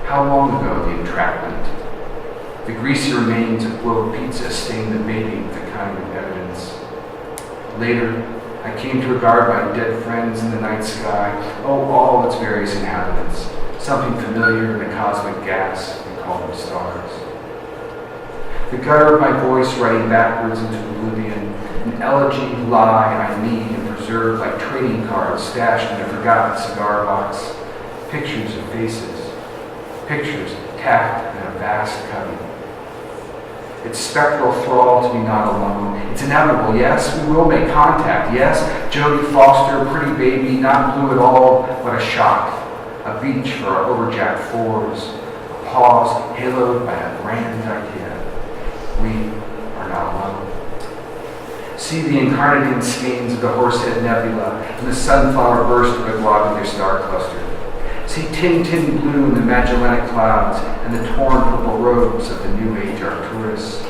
How long ago the entrapment? The greasy remains of boiled pizza stained the baby with a kind of evidence. Later, I came to regard my dead friends in the night sky, all its various inhabitants, something familiar in the cosmic gas we call them stars. The gutter of my voice writing backwards into oblivion, an elegy lie I need and preserve like trading cards stashed in a forgotten cigar box, pictures of faces, pictures tacked in a vast cubby. It's spectral thrall to be not alone. It's inevitable, yes, we will make contact, yes. Jodie Foster, pretty baby, not blue at all, but a shock. A beach for our overjacked fours. A pause haloed by a grand idea. We are not alone. See the incarnadine skeins of the Horsehead Nebula and the sunflower burst of a globular star cluster. See tin blue in the Magellanic clouds and the torn purple robes of the New Age Arcturus.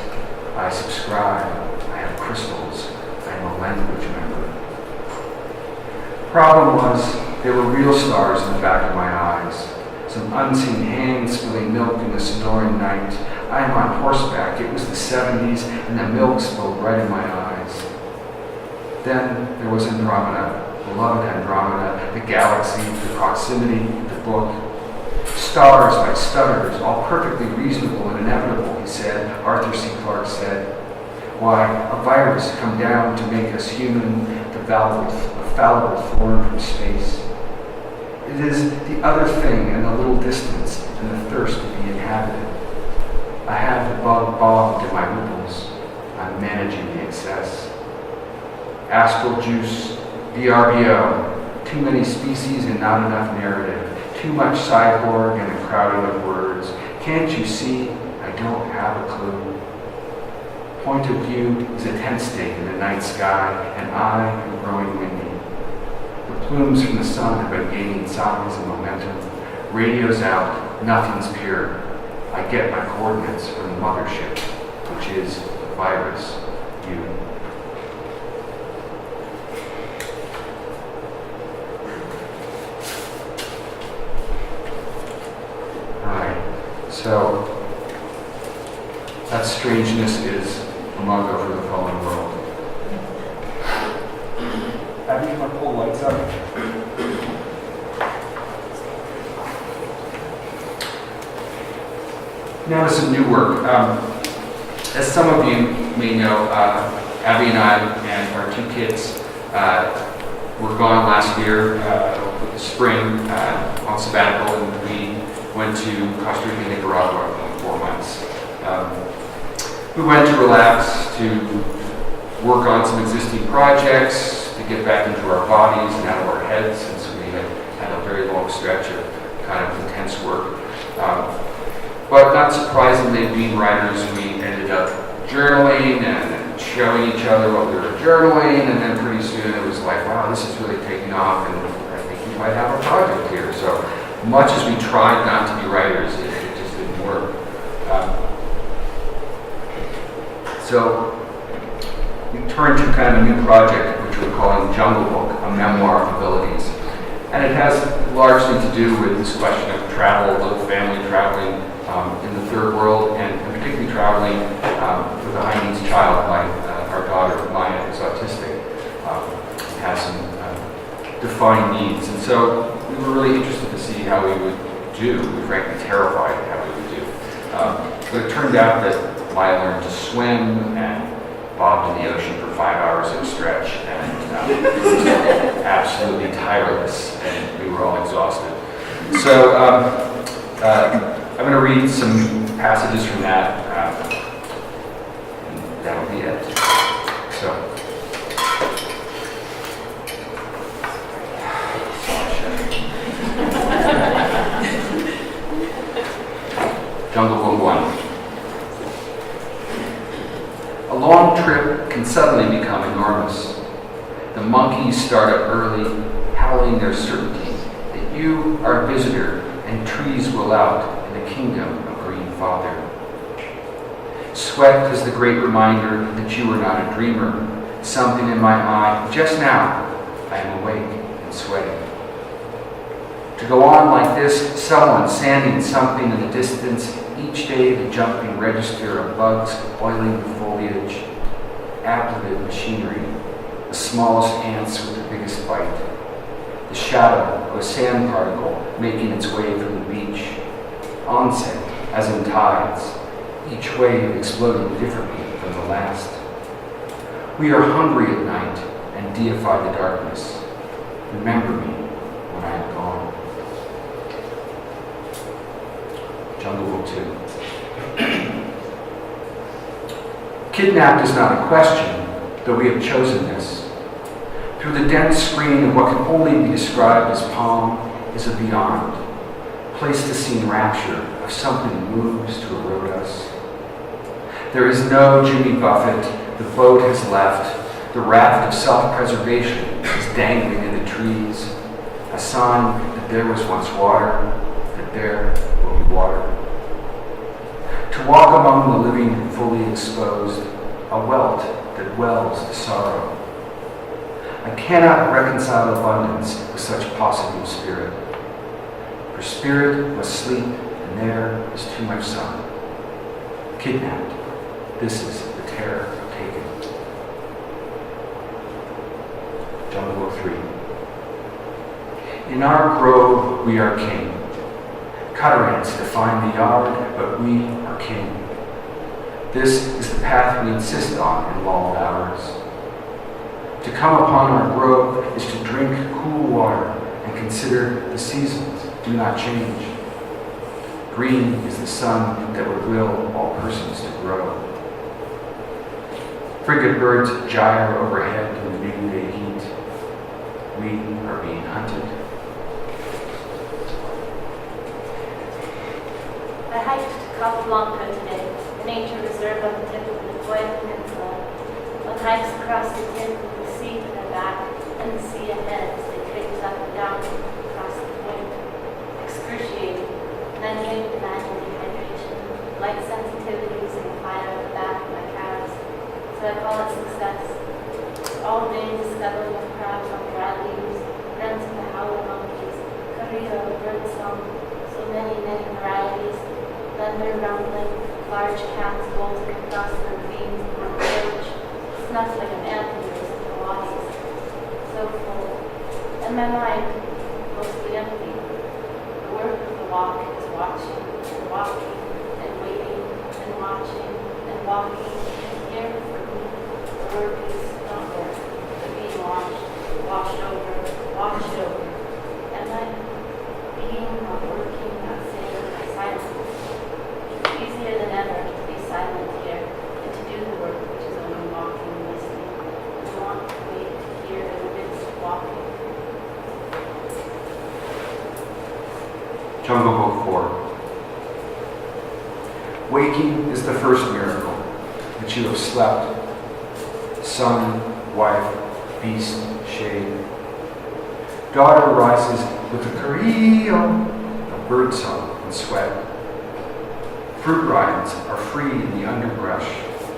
I subscribe. I have crystals. I am a language member. Problem was, there were real stars in the back of my eyes. Some unseen hand spilling milk in the snoring night. I am on horseback. It was the 70s, and the milk spilled right in my eyes. Then there was Andromeda, beloved Andromeda, the galaxy, the proximity, the book. Stars like stutters, all perfectly reasonable and inevitable, he said, Arthur C. Clarke said. Why, a virus come down to make us human, the fallible thorn from space. It is the other thing in the little distance, and the thirst to be inhabited. I have the bug bogged in my ripples. I'm managing the excess. Astral juice, VRBO, too many species and not enough narrative, too much cyborg and a crowding of words. Can't you see I don't have a clue? Point of view is a tent stake in the night sky, and I am growing windy. The plumes from the sun have been gaining size and momentum. Radio's out, nothing's pure. I get my coordinates from the mothership, which is the virus, you. Alright, so that strangeness is Imago for the fallen world. Abby, you want to pull the lights up? Now to some new work. As some of you may know, Abby and I and our two kids were gone last year with the spring on sabbatical, and we went to Costa Rica, Nicaragua for 4 months. We went to relax, to work on some existing projects, to get back into our bodies and out of our heads, since we had a very long stretch of kind of intense work. But not surprisingly, being writers, we ended up journaling and showing each other what we were journaling, and then pretty soon it was like, wow, this is really taking off, and I think we might have a project here. So much as we tried not to be writers, it just didn't work. So we turned to kind of a new project, which we're calling Jungle Book, a memoir of abilities. And it has largely to do with this question of travel, little family traveling in the third world, and particularly traveling with a high needs child. Our daughter, Maya, is autistic, has some defined needs. And so we were really interested to see how we would do. We were frankly terrified of how we would do. But it turned out that Maya learned to swim and bobbed in the ocean for 5 hours at a stretch, and absolutely tireless, and we were all exhausted. So I'm going to read some passages from that, and that'll be it. So. Jungle Book 1. A long trip can suddenly become enormous. The monkeys start up early, howling their certainty that you are a visitor and trees will out in the kingdom of Green Father. Sweat is the great reminder that you are not a dreamer. Something in my eye, just now, I am awake and sweating. To go on like this, someone sanding something in the distance, each day the jumping register of bugs oiling the foliage, ablative machinery, the smallest ants with the biggest bite, the shadow of a sand particle making its way from the beach, onset as in tides, each wave exploding differently from the last. We are hungry at night and deify the darkness. Remember me when I am gone. Jungle Book 2. Kidnapped is not a question, though we have chosen this. Through the dense screen of what can only be described as palm is a beyond, place to scene rapture of something that moves to erode us. There is no Jimmy Buffett, the boat has left, the raft of self-preservation is dangling in the trees, a sign that there was once water, that there will be water. To walk among the living fully exposed, a welt that wells to sorrow. I cannot reconcile abundance with such paucity of spirit. For spirit must sleep, and there is too much sun. Kidnapped, this is the terror of taken. Jungle Book 3. In our grove we are king. Cataracts define the yard, but we are king. This is the path we insist on in lulled hours. To come upon our grove is to drink cool water and consider the seasons do not change. Green is the sun that would will all persons to grow. Frigate birds gyre overhead in the noonday heat. We are being hunted. I hiked to Kaupang today, a nature reserve on the tip of the Nicoya Peninsula. One hikes across the tip with the sea to their back and the sea ahead as they traipse up and down across the point. Excruciating, an unnamed imagine dehydration, light sensitivities and a fire at the back of my calves. So I call it success. All day discovering of crabs on dry leaves, runs of the howler monkeys, corrido, birdsong, so many varieties. Thunder rumbling, large cats bolting across the ravines on the village, snuffling of antelopes in the waters. So full, and my mind mostly empty. The work of the walk is watching and walking and waiting and watching and walking. And here for me, the work is not work, but being washed over, washed over. And I'm being, not working, not saying, not silent. Easier than ever to be silent here and to do the work which is only walking and listening and want to wait to hear in the midst of walking. Jungle Book 4. Waking is the first miracle, that you have slept. Son, wife, beast, shade. Daughter rises with a carrillo of birdsong and sweat. Fruit rinds are free in the underbrush,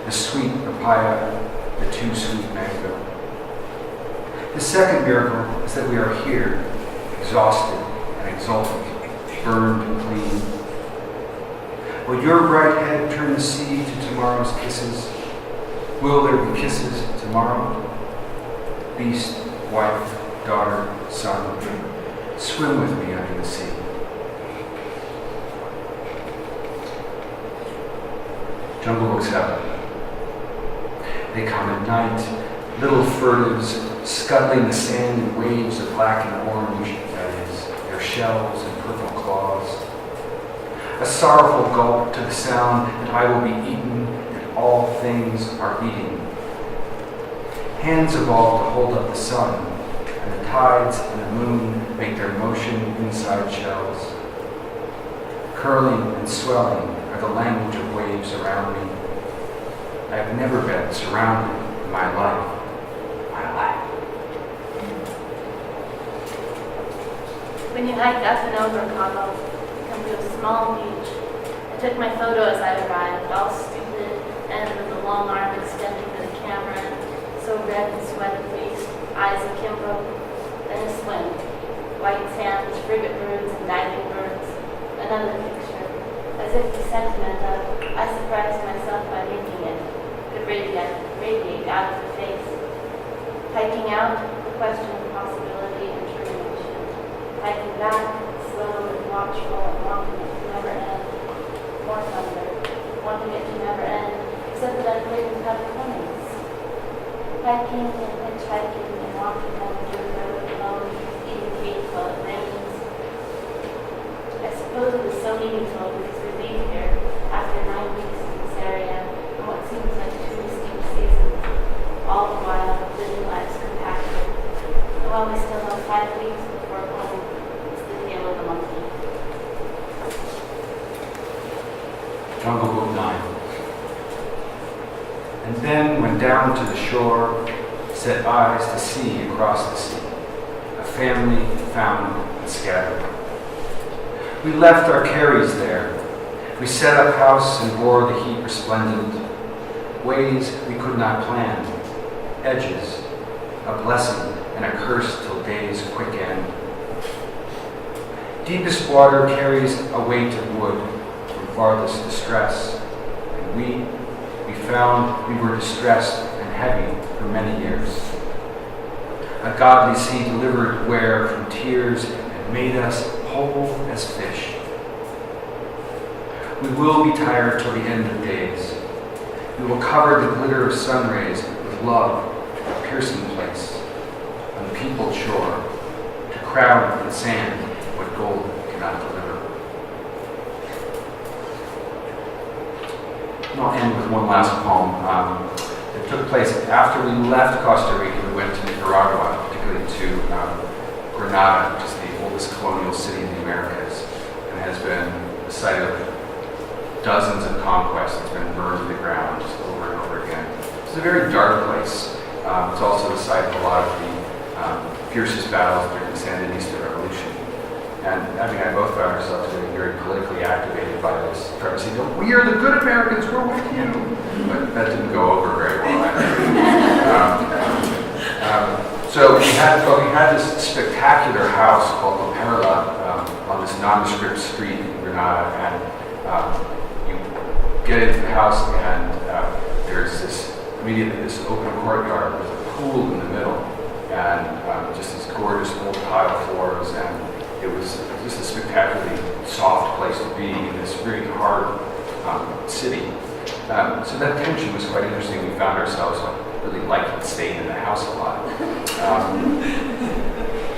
the sweet papaya, the too sweet mango. The second miracle is that we are here, exhausted and exultant, burned and clean. Will your bright head turn the sea to tomorrow's kisses? Will there be kisses tomorrow? Beast, wife, daughter, son, swim with me under the sea. Jungle Book 7. They come at night, little furtives, scuttling the sand in waves of black and orange, that is, their shells and purple claws. A sorrowful gulp to the sound that I will be eaten, and all things are eating. Hands evolve to hold up the sun, and the tides and the moon make their motion inside shells. Curling and swelling are the language of waves around me. I have never been surrounded in my life. When you hike up and over Cabo, you come to a small beach. I took my photo as I arrived, all stupid and with the long arm extended to the camera, so red and sweaty-faced, eyes akimbo, then a swim. White sands, frigate birds, and diving birds. Another picture, as if the sentiment of, I surprised myself by making it, could radiate out of the face. Hiking out, the question of possibility and termination. Hiking back, slow and watchful and wanting it to never end. More thunder, wanting it to never end, except that I played with peppercorns. Hiking and hitchhiking and walking down the dirt road alone, eating cake while it rains. I suppose it was so meaningful because we leave here after 9 weeks in this area and what seems like 2 distinct seasons, all the while living lives compacted. And while we still have 5 weeks before home, it's the tale of the monkey. Jungle Book 9. And then went down to the shore, set eyes to see across the sea, a family found and scattered. We left our carries there. We set up house and bore the heat resplendent. Ways we could not plan. Edges, a blessing and a curse till day's quick end. Deepest water carries a weight of wood from farthest distress. And we found we were distressed and heavy for many years. A godly sea delivered where from tears and made us whole as fish. We will be tired till the end of days. We will cover the glitter of sun rays with love, a piercing place, on the peopled shore, to crowd in sand what gold cannot deliver. I'll end with one last poem. It took place after we left Costa Rica. We went to Nicaragua, particularly to Granada, which is the oldest colonial city in the Americas, and has been the site of dozens of conquests. It's been burned to the ground just over and over again. It's a very dark place. It's also the site of a lot of the fiercest battles during the Sandinista Revolution. And Abby and I both found ourselves getting very politically activated by this, trying to say, "No, we are the good Americans, we're with you." But that didn't go over very well. So we had this spectacular house called La Perla on this nondescript street in Granada, and you get into the house and there's immediately this open courtyard with a pool in the middle, and just these gorgeous old tile floors, and it was just a spectacularly soft place to be in this very hard city. So that tension was quite interesting. We found ourselves really liking staying in the house a lot.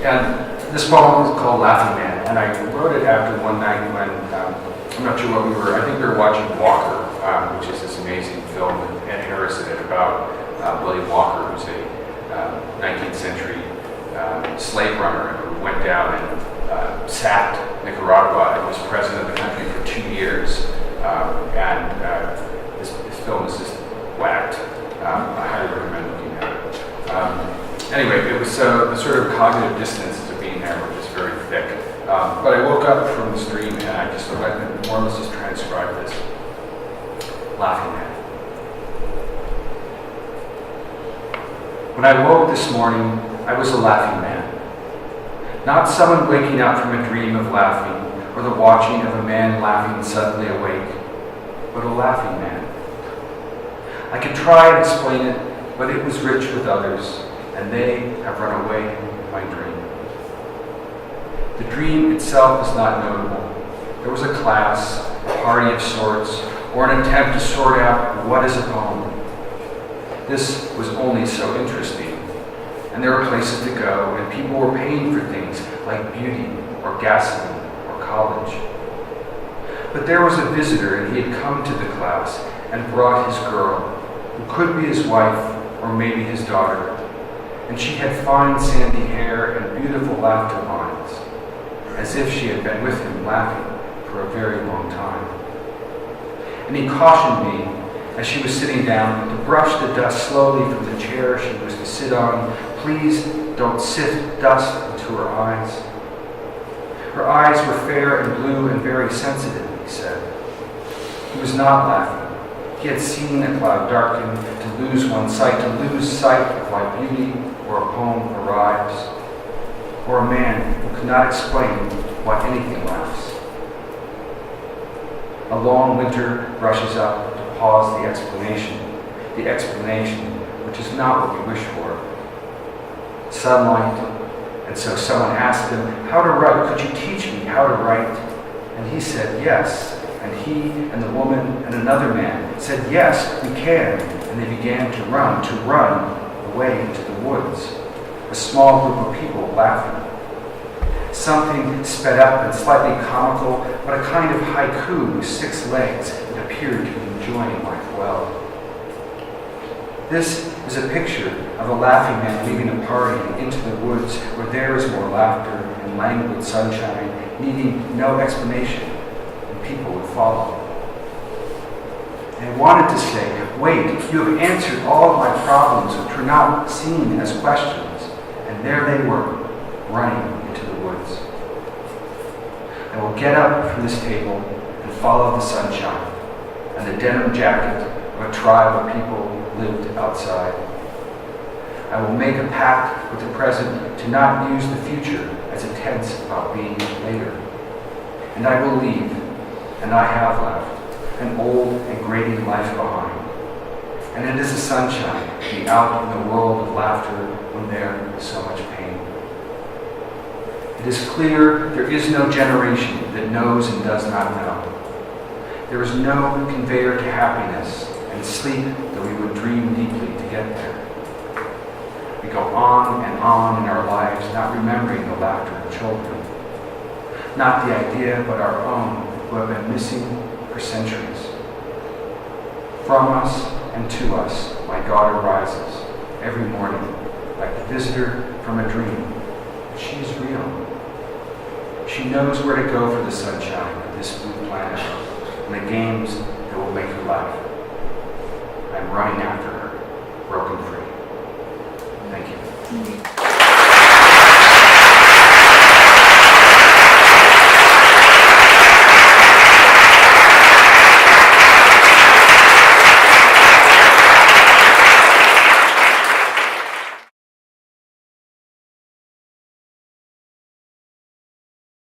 And this poem is called Laughing Man, and I wrote it after one night when, I'm not sure what we were, I think we were watching Walker, which is this amazing film with Ed Harris in it about William Walker, who's a 19th century slave runner who went down and sacked Nicaragua and was president of the country for 2 years. This film is just whacked. I highly recommend looking at it. Anyway, it was the sort of cognitive dissonance to being there, which is very thick. But I woke up from this dream and I just went and more or less just transcribed this. Laughing Man. When I woke this morning, I was a laughing man. Not someone waking up from a dream of laughing, or the watching of a man laughing suddenly awake, but a laughing man. I could try and explain it, but it was rich with others, and they have run away with my dream. The dream itself is not notable. There was a class, a party of sorts, or an attempt to sort out what is a poem. This was only so interesting, and there were places to go, and people were paying for things like beauty, or gasoline, or college. But there was a visitor, and he had come to the class and brought his girl, who could be his wife, or maybe his daughter, and she had fine sandy hair and beautiful laughter lines, as if she had been with him laughing for a very long time. And he cautioned me, as she was sitting down, to brush the dust slowly from the chair she was to sit on. Please don't sift dust into her eyes. Her eyes were fair and blue and very sensitive, he said. He was not laughing. He had seen a cloud darken, to lose one's sight, to lose sight of why beauty or a poem arrives, or a man who could not explain why anything laughs. A long winter brushes up to pause the explanation which is not what we wish for. Sunlight, and so someone asked him how to write. Could you teach me how to write? And he said yes. And he and the woman and another man said yes, we can. And they began to run away into the woods. A small group of people laughing. Something sped up and slightly comical, but a kind of haiku with 6 legs that appeared to be enjoying life well. This is a picture of a laughing man leaving a party and into the woods where there is more laughter and languid sunshine, needing no explanation, and people would follow. And I wanted to say, wait, you have answered all of my problems which were not seen as questions. And there they were, running into the woods. I will get up from this table and follow the sunshine and the denim jacket of a tribe of people who lived outside. I will make a pact with the present to not use the future as a tense about being later. And I will leave, and I have left, an old and grating life behind. And it is the sunshine to be out in the world of laughter when there is so much pain. It is clear there is no generation that knows and does not know. There is no conveyor to happiness and sleep that we would dream deeply to get there. We go on and on in our lives, not remembering the laughter of children. Not the idea, but our own, who have been missing for centuries. From us and to us, my daughter rises every morning like the visitor from a dream. She is real. She knows where to go for the sunshine of this blue planet and the games that will make her laugh. I'm running after her, broken free. Thank you.